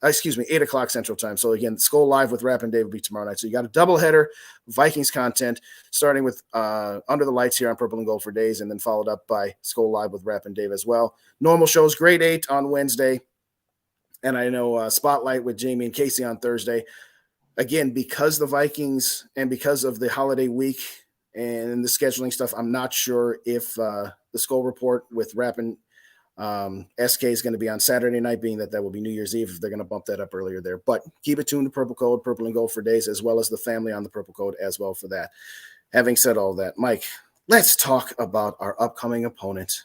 8 o'clock Central Time. So, again, Skol Live with Rap and Dave will be tomorrow night. So you got a doubleheader, Vikings content, starting with Under the Lights here on Purple and Gold for Days, and then followed up by Skol Live with Rap and Dave as well. Normal shows, grade 8 on Wednesday. And I know Spotlight with Jamie and Casey on Thursday. Again, because the Vikings and because of the holiday week and the scheduling stuff, I'm not sure if the Skol Report with Rap and SK is going to be on Saturday night, being that will be New Year's Eve if they're going to bump that up earlier there. But keep it tuned to Purple Code, Purple and Gold for Days, as well as the family on the Purple Code as well for that. Having said all that, Mike, let's talk about our upcoming opponent.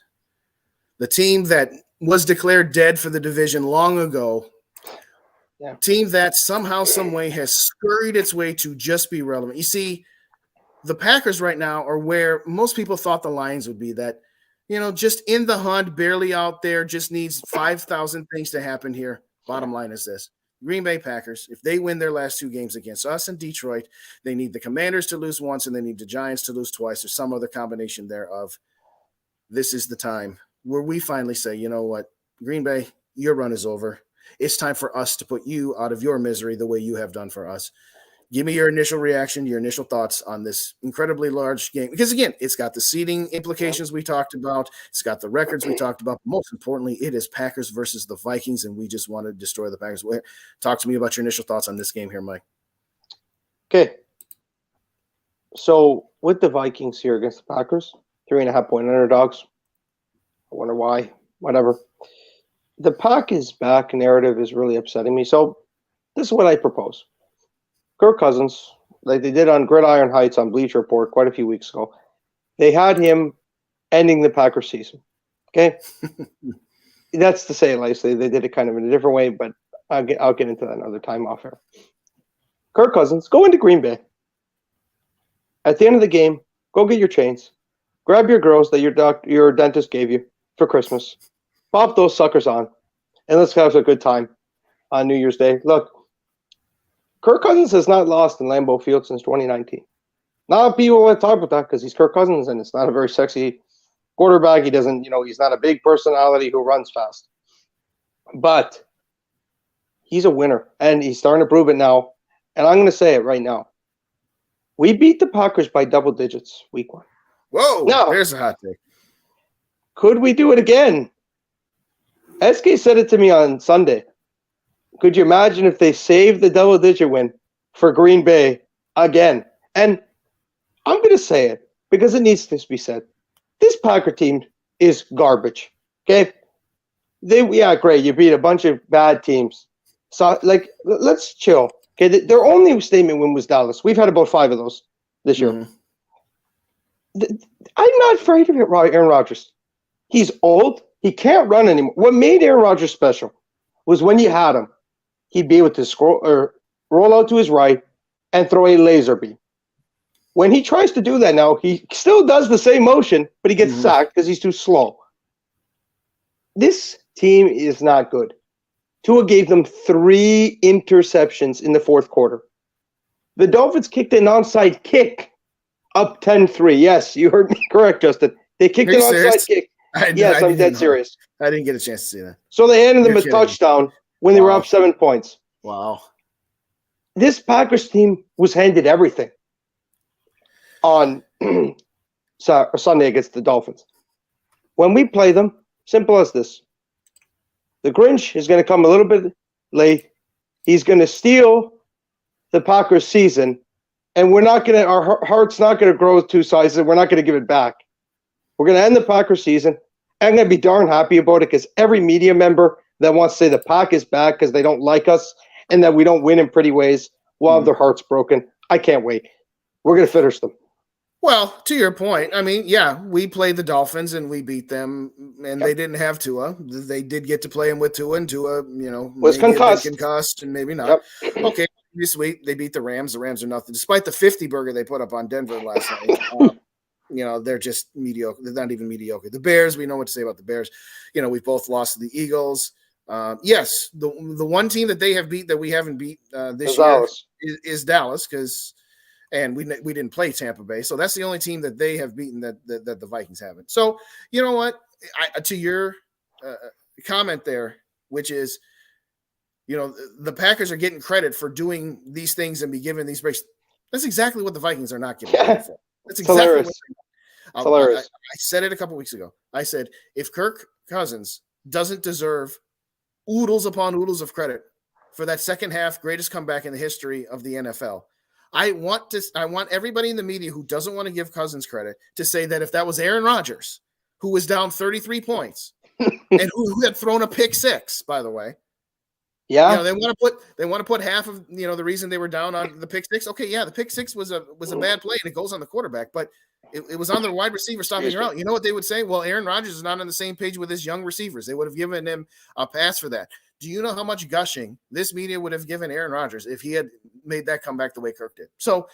The team that was declared dead for the division long ago. Yeah. Team that somehow, some way has scurried its way to just be relevant. You see, the Packers right now are where most people thought the Lions would be, that, just in the hunt, barely out there, just needs 5,000 things to happen here. Bottom line is this. Green Bay Packers, if they win their last 2 games against us and Detroit, they need the Commanders to lose once and they need the Giants to lose twice or some other combination thereof. This is the time where we finally say, you know what, Green Bay, your run is over. It's time for us to put you out of your misery the way you have done for us. Give me your initial reaction, your initial thoughts on this incredibly large game. Because, again, it's got the seeding implications we talked about. It's got the records we talked about. Most importantly, it is Packers versus the Vikings, and we just want to destroy the Packers. Talk to me about your initial thoughts on this game here, Mike. Okay. So, with the Vikings here against the Packers, 3.5-point underdogs. I wonder why. Whatever. The Pack is back narrative is really upsetting me. So this is what I propose. Kirk Cousins, like they did on Gridiron Heights on Bleacher Report quite a few weeks ago, they had him ending the Packers season. Okay? That's to say it nicely. They did it kind of in a different way, but I'll get into that another time off here. Kirk Cousins, go into Green Bay. At the end of the game, go get your chains. Grab your girls that your dentist gave you for Christmas. Pop those suckers on, and let's have a good time on New Year's Day. Look, Kirk Cousins has not lost in Lambeau Field since 2019. Not people want to talk about that because he's Kirk Cousins, and it's not a very sexy quarterback. He doesn't, he's not a big personality who runs fast. But he's a winner, and he's starting to prove it now. And I'm going to say it right now. We beat the Packers by double digits week 1. Whoa, now, there's a hot take. Could we do it again? SK said it to me on Sunday. Could you imagine if they saved the double-digit win for Green Bay again? And I'm going to say it because it needs to be said. This Packer team is garbage, okay? Great. You beat a bunch of bad teams. So, let's chill. Okay, their only statement win was Dallas. We've had about 5 of those this year. Mm-hmm. I'm not afraid of it, Aaron Rodgers. He's old. He can't run anymore. What made Aaron Rodgers special was when you had him, he'd be able to roll out to his right and throw a laser beam. When he tries to do that now, he still does the same motion, but he gets sacked because he's too slow. This team is not good. Tua gave them 3 interceptions in the fourth quarter. The Dolphins kicked an onside kick up 10-3. Yes, you heard me correct, Justin. They kicked an onside kick. Yes, I'm dead serious. I didn't get a chance to see that. So they handed them a touchdown when they were up 7 points. Wow. This Packers team was handed everything on Sunday against the Dolphins. When we play them, simple as this. The Grinch is going to come a little bit late. He's going to steal the Packers season, and our heart's not going to grow 2 sizes. We're not going to give it back. We're going to end the Packers season. I'm going to be darn happy about it because every media member that wants to say the Pack is back because they don't like us and that we don't win in pretty ways will have their hearts broken. I can't wait. We're going to finish them. Well, to your point, I mean, yeah, we played the Dolphins and we beat them, and they didn't have Tua. They did get to play him with Tua, and Tua, was concussed and maybe not. Yep. Okay, this week they beat the Rams. The Rams are nothing, despite the 50 burger they put up on Denver last night. They're just mediocre. They're not even mediocre. The Bears, we know what to say about the Bears. We've both lost to the Eagles. Yes, the one team that they have beat that we haven't beat this year is Dallas and we didn't play Tampa Bay, so that's the only team that they have beaten that the Vikings haven't. So you know what? To your comment there, which is, the Packers are getting credit for doing these things and be given these breaks. That's exactly what the Vikings are not getting credit for. That's exactly hilarious. Hilarious. I said it a couple weeks ago. I said if Kirk Cousins doesn't deserve oodles upon oodles of credit for that second half greatest comeback in the history of the NFL. I want everybody in the media who doesn't want to give Cousins credit to say that if that was Aaron Rodgers, who was down 33 points and who had thrown a pick 6, by the way. Yeah. They want to put half of, the reason they were down on the pick 6. Okay. Yeah. The pick 6 was a bad play and it goes on the quarterback, but it was on the wide receiver stopping her out. You know what they would say? Well, Aaron Rodgers is not on the same page with his young receivers. They would have given him a pass for that. Do you know how much gushing this media would have given Aaron Rodgers if he had made that comeback the way Kirk did? So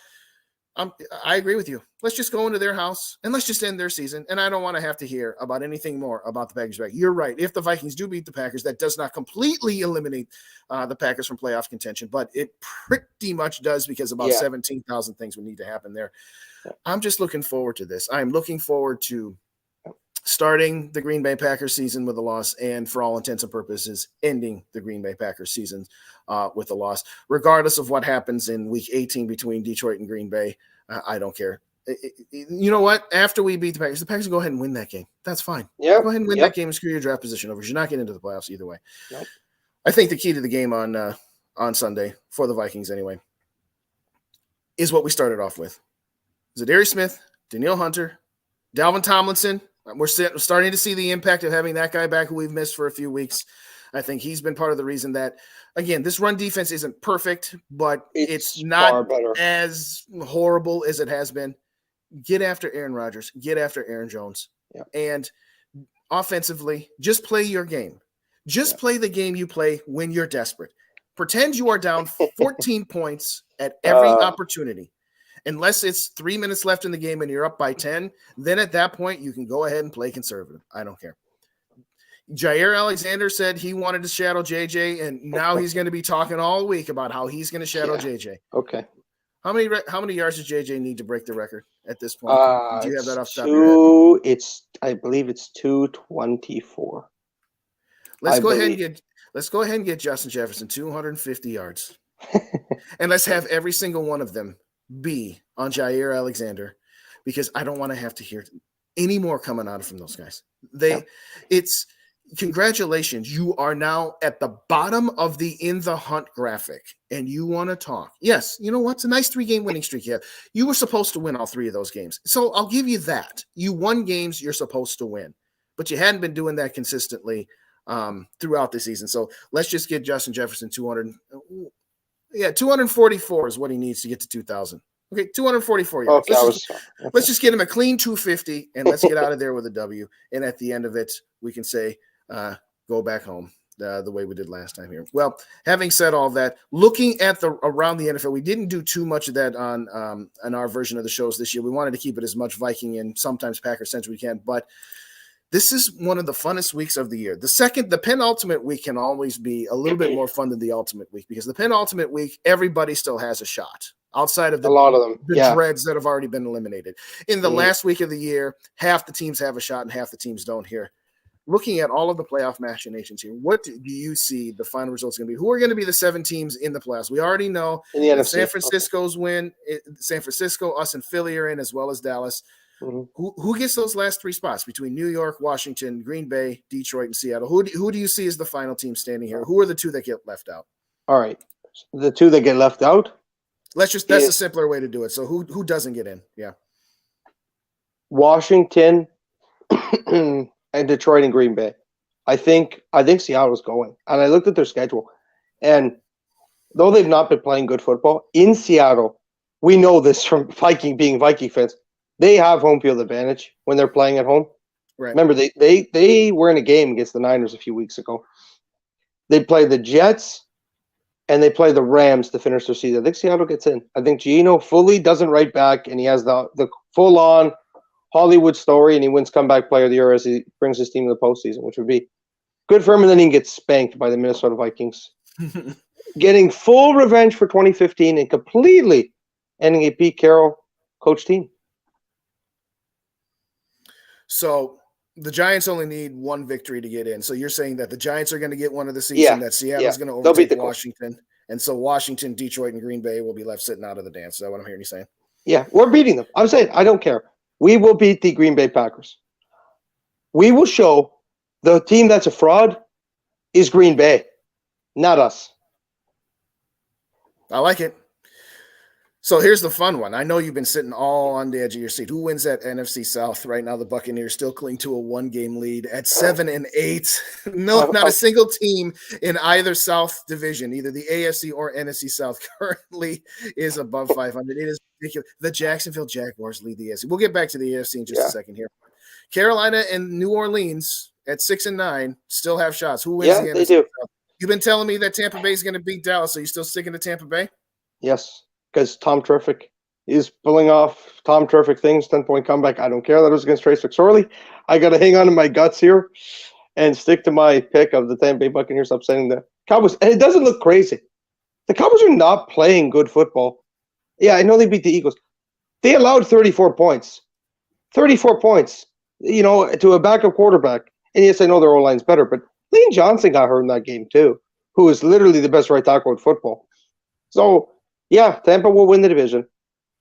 I agree with you. Let's just go into their house and let's just end their season. And I don't want to have to hear about anything more about the Packers. You're right. If the Vikings do beat the Packers, that does not completely eliminate the Packers from playoff contention, but it pretty much does because about 17,000 things would need to happen there. I'm just looking forward to this. I'm looking forward to starting the Green Bay Packers season with a loss and, for all intents and purposes, ending the Green Bay Packers season with a loss. Regardless of what happens in Week 18 between Detroit and Green Bay, I don't care. You know what? After we beat the Packers go ahead and win that game. That's fine. Yep. Go ahead and win that game and screw your draft position over. You're not getting into the playoffs either way. Nope. I think the key to the game on Sunday, for the Vikings anyway, is what we started off with. Zadarius Smith, Danielle Hunter, Dalvin Tomlinson. We're starting to see the impact of having that guy back who we've missed for a few weeks. I think he's been part of the reason that, again, this run defense isn't perfect, but it's not as horrible as it has been. Get after Aaron Rodgers. Get after Aaron Jones. Yeah. And offensively, just play your game. Just play the game you play when you're desperate. Pretend you are down 14 points at every opportunity. Unless it's 3 minutes left in the game and you're up by 10, then at that point you can go ahead and play conservative. I don't care. Jair Alexander said he wanted to shadow JJ, and now he's going to be talking all week about how he's going to shadow JJ. Okay. How many yards does JJ need to break the record at this point? Do you have that off the top of your head? I believe it's 224. Let's go ahead and get Justin Jefferson 250 yards. And let's have every single one of them be on Jair Alexander, because I don't want to have to hear any more coming out from those guys. It's congratulations. You are now at the bottom of the in the hunt graphic and you want to talk. Yes. You know what? It's a nice 3-game winning streak. Yeah. You were supposed to win all 3 of those games. So I'll give you that. You won games you're supposed to win, but you hadn't been doing that consistently throughout the season. So let's just get Justin Jefferson 244 is what he needs to get to 2,000. Okay, 244 yards. Okay, Let's just get him a clean 250, and let's get out of there with a W. And at the end of it, we can say, go back home the way we did last time here. Well, having said all that, looking at around the NFL, we didn't do too much of that on our version of the shows this year. We wanted to keep it as much Viking and sometimes Packers centric we can, but this is one of the funnest weeks of the year. The penultimate week can always be a little bit more fun than the ultimate week because the penultimate week, everybody still has a shot outside of a lot of them, dreads that have already been eliminated. In the last week of the year, half the teams have a shot and half the teams don't here. Looking at all of the playoff machinations here, what do you see the final results going to be? Who are going to be the 7 teams in the playoffs? We already know in the NFC. San Francisco's win. San Francisco, us and Philly are in, as well as Dallas. Mm-hmm. Who gets those last 3 spots between New York, Washington, Green Bay, Detroit, and Seattle? Who do you see as the final team standing here? Who are the 2 that get left out? All right. The 2 that get left out? That's a simpler way to do it. So who doesn't get in? Yeah. Washington and Detroit and Green Bay. I think Seattle's going. And I looked at their schedule. And though they've not been playing good football, in Seattle, we know this from being Viking fans. They have home field advantage when they're playing at home. Right. Remember, they were in a game against the Niners a few weeks ago. They play the Jets and they play the Rams to finish their season. I think Seattle gets in. I think Gino fully doesn't write back, and he has the full-on Hollywood story, and he wins comeback player of the year as he brings his team to the postseason, which would be good for him, and then he can get spanked by the Minnesota Vikings. Getting full revenge for 2015 and completely ending a Pete Carroll coach team. So the Giants only need 1 victory to get in. So you're saying that the Giants are going to get one of the season, that Seattle's going to overtake Washington. And so Washington, Detroit, and Green Bay will be left sitting out of the dance. Is that what I'm hearing you saying? Yeah, we're beating them. I'm saying I don't care. We will beat the Green Bay Packers. We will show the team that's a fraud is Green Bay, not us. I like it. So here's the fun one. I know you've been sitting all on the edge of your seat. Who wins that NFC South right now? The Buccaneers still cling to a 1-game lead at 7-8. No, not a single team in either South division, either the AFC or NFC South, currently is above 500. It is ridiculous. The Jacksonville Jaguars lead the AFC. We'll get back to the AFC in just a second here. Carolina and New Orleans at 6-9 still have shots. Who wins the NFC South? You've been telling me that Tampa Bay is going to beat Dallas. Are you still sticking to Tampa Bay? Yes. Because Tom Terrific is pulling off Tom Terrific things, 10-point comeback. I don't care that it was against Trace McSorley. I got to hang on to my guts here and stick to my pick of the Tampa Bay Buccaneers upsetting the Cowboys. And it doesn't look crazy. The Cowboys are not playing good football. Yeah, I know they beat the Eagles. They allowed 34 points. 34 points, to a backup quarterback. And yes, I know their O-line's better, but Lane Johnson got hurt in that game too, who is literally the best right tackle in football. So, yeah, Tampa will win the division,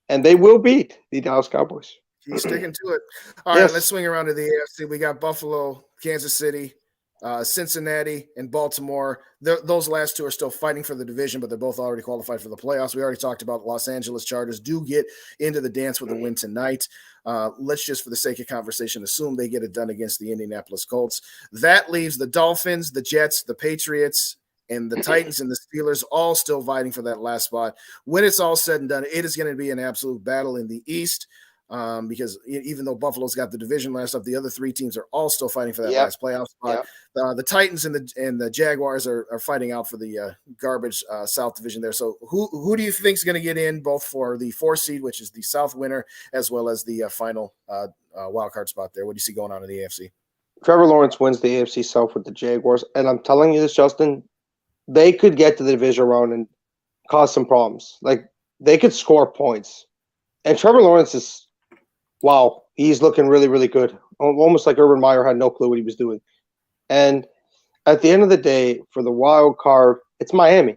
and they will beat the Dallas Cowboys. He's sticking to it. All right, let's swing around to the AFC. We got Buffalo, Kansas City, Cincinnati, and Baltimore. Those last 2 are still fighting for the division, but they're both already qualified for the playoffs. We already talked about Los Angeles Chargers do get into the dance with a win tonight. Let's just, for the sake of conversation, assume they get it done against the Indianapolis Colts. That leaves the Dolphins, the Jets, the Patriots, and the Titans and the Steelers all still fighting for that last spot. When it's all said and done, it is going to be an absolute battle in the East because even though Buffalo's got the division last up, the other 3 teams are all still fighting for that last playoff spot. The Titans and the Jaguars are fighting out for the garbage South division there. So who do you think is going to get in both for the 4 seed, which is the South winner, as well as the final wild card spot there? What do you see going on in the AFC? Trevor Lawrence wins the AFC South with the Jaguars. And I'm telling you this, Justin, they could get to the division round and cause some problems. Like, they could score points. And Trevor Lawrence is, wow, he's looking really, really good. Almost like Urban Meyer had no clue what he was doing. And at the end of the day, for the wild card, it's Miami.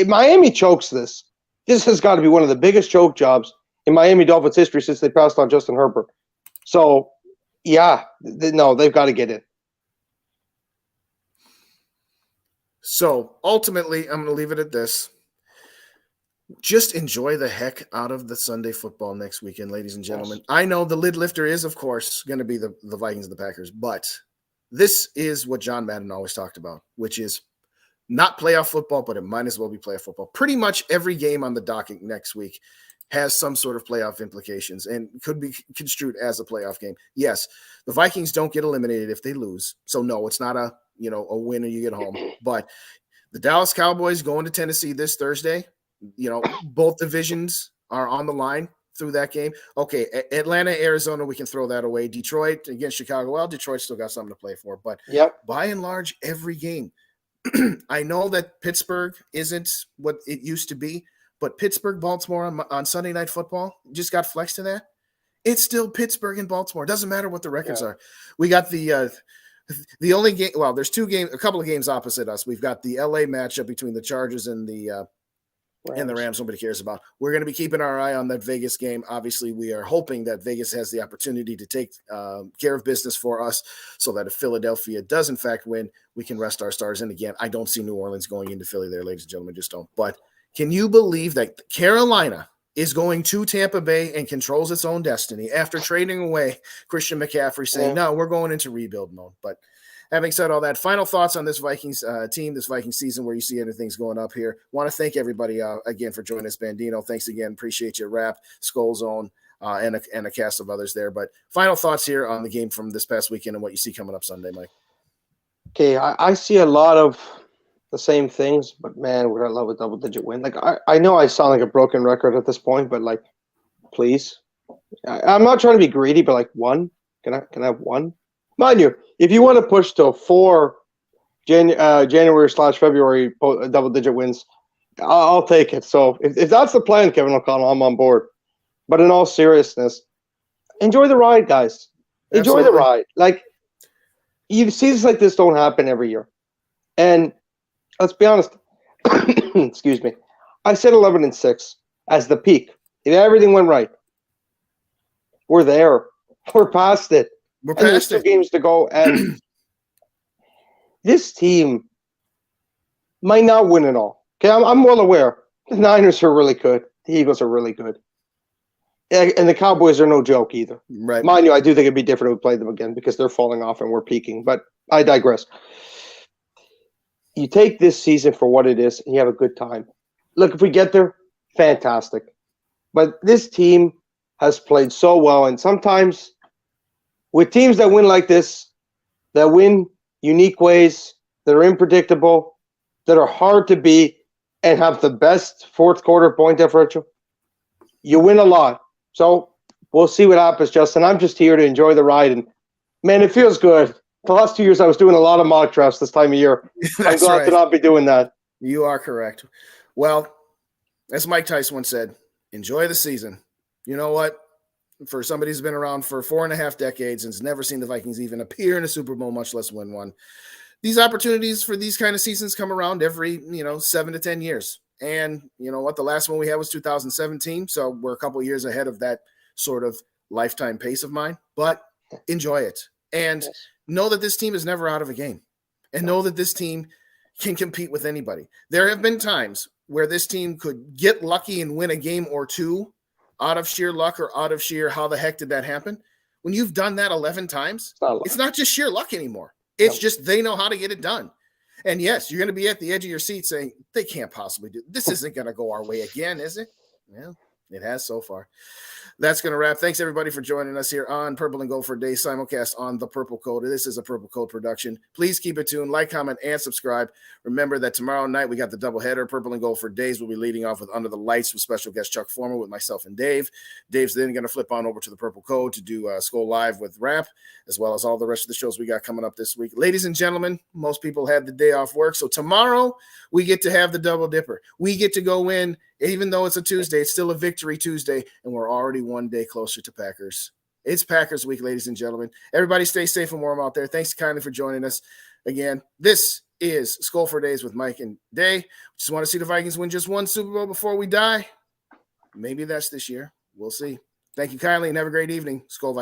Miami chokes this. This has got to be one of the biggest choke jobs in Miami Dolphins history since they passed on Justin Herbert. So, yeah, they've got to get in. So ultimately, I'm going to leave it at this. Just enjoy the heck out of the Sunday football next weekend, ladies and gentlemen. Yes. I know the lid lifter is, of course, going to be the Vikings and the Packers, but this is what John Madden always talked about, which is not playoff football, but it might as well be playoff football. Pretty much every game on the docket next week has some sort of playoff implications and could be construed as a playoff game. Yes, the Vikings don't get eliminated if they lose. So no, it's not a win and you get home. But the Dallas Cowboys going to Tennessee this Thursday, both divisions are on the line through that game. Okay, Atlanta, Arizona, we can throw that away. Detroit against Chicago. Well, Detroit still got something to play for. But by and large, every game. I know that Pittsburgh isn't what it used to be, but Pittsburgh, Baltimore on Sunday Night Football just got flexed to that. It's still Pittsburgh and Baltimore. It doesn't matter what the records are. We got the only game. Well, there's a couple of games opposite us. We've got the LA matchup between the Chargers and the Rams. Nobody cares about. We're going to be keeping our eye on that Vegas game. Obviously, we are hoping that Vegas has the opportunity to take care of business for us so that if Philadelphia does in fact win, we can rest our stars. And again, I don't see New Orleans going into Philly there, ladies and gentlemen, just don't. But can you believe that Carolina is going to Tampa Bay and controls its own destiny after trading away Christian McCaffrey, saying, no, we're going into rebuild mode. But having said all that, final thoughts on this Vikings team, this Vikings season, where you see everything's going up here. Want to thank everybody again for joining us. Bandino, thanks again. Appreciate your rap, Skol Zone, and a cast of others there. But final thoughts here on the game from this past weekend and what you see coming up Sunday, Mike. Okay, I see a lot of the same things, but man, would I love a double-digit win. Like I know I sound like a broken record at this point, but like, please, I'm not trying to be greedy, but like one, can I have one? Mind you, if you want to push to 4 January/February double-digit wins, I'll take it. So if that's the plan, Kevin O'Connell, I'm on board. But in all seriousness, enjoy the ride, guys. Enjoy the ride. Like, seasons like this don't happen every year. And let's be honest. Excuse me. I said 11-6 as the peak. If everything went right, we're there. We're past it. We're past it. 2 games to go, and this team might not win it all. Okay, I'm well aware. The Niners are really good. The Eagles are really good. And the Cowboys are no joke either. Right. Mind you, I do think it'd be different if we played them again because they're falling off and we're peaking. But I digress. You take this season for what it is and you have a good time. Look, if we get there, fantastic. But this team has played so well, and sometimes with teams that win like this, that win unique ways, that are unpredictable, that are hard to beat, and have the best fourth quarter point differential, you win a lot. So we'll see what happens, Justin. I'm just here to enjoy the ride. And, man, it feels good. The last 2 years I was doing a lot of mock drafts this time of year. I'm glad to not be doing that. You are correct. Well, as Mike Tyson once said, enjoy the season. You know what? For somebody who's been around for 4.5 decades and has never seen the Vikings even appear in a Super Bowl, much less win one, these opportunities for these kind of seasons come around every 7 to 10 years. And you know what? The last one we had was 2017, so we're a couple of years ahead of that sort of lifetime pace of mine. But enjoy it and know that this team is never out of a game, and know that this team can compete with anybody. There have been times where this team could get lucky and win a game or two out of sheer luck or out of sheer how the heck did that happen? When you've done that 11 times, it's not just sheer luck anymore. It's just they know how to get it done. And yes, you're going to be at the edge of your seat saying, they can't possibly do this. Isn't going to go our way again, is it? Well, it has so far. That's going to wrap. Thanks, everybody, for joining us here on Purple and Gold for Days simulcast on the Purple Code. This is a Purple Code production. Please keep it tuned. Like, comment, and subscribe. Remember that tomorrow night we got the doubleheader. Purple and Gold for Days. We'll be leading off with Under the Lights with special guest Chuck Former with myself and Dave. Dave's then going to flip on over to the Purple Code to do Skol Live with Rap, as well as all the rest of the shows we got coming up this week. Ladies and gentlemen, most people had the day off work, so tomorrow we get to have the double dipper. We get to go in. Even though it's a Tuesday, it's still a victory Tuesday, and we're already one day closer to Packers. It's Packers week, ladies and gentlemen. Everybody stay safe and warm out there. Thanks kindly for joining us. Again, this is Skol for Days with Mike and Day. Just want to see the Vikings win just one Super Bowl before we die. Maybe that's this year. We'll see. Thank you kindly, and have a great evening. Skol Vikings.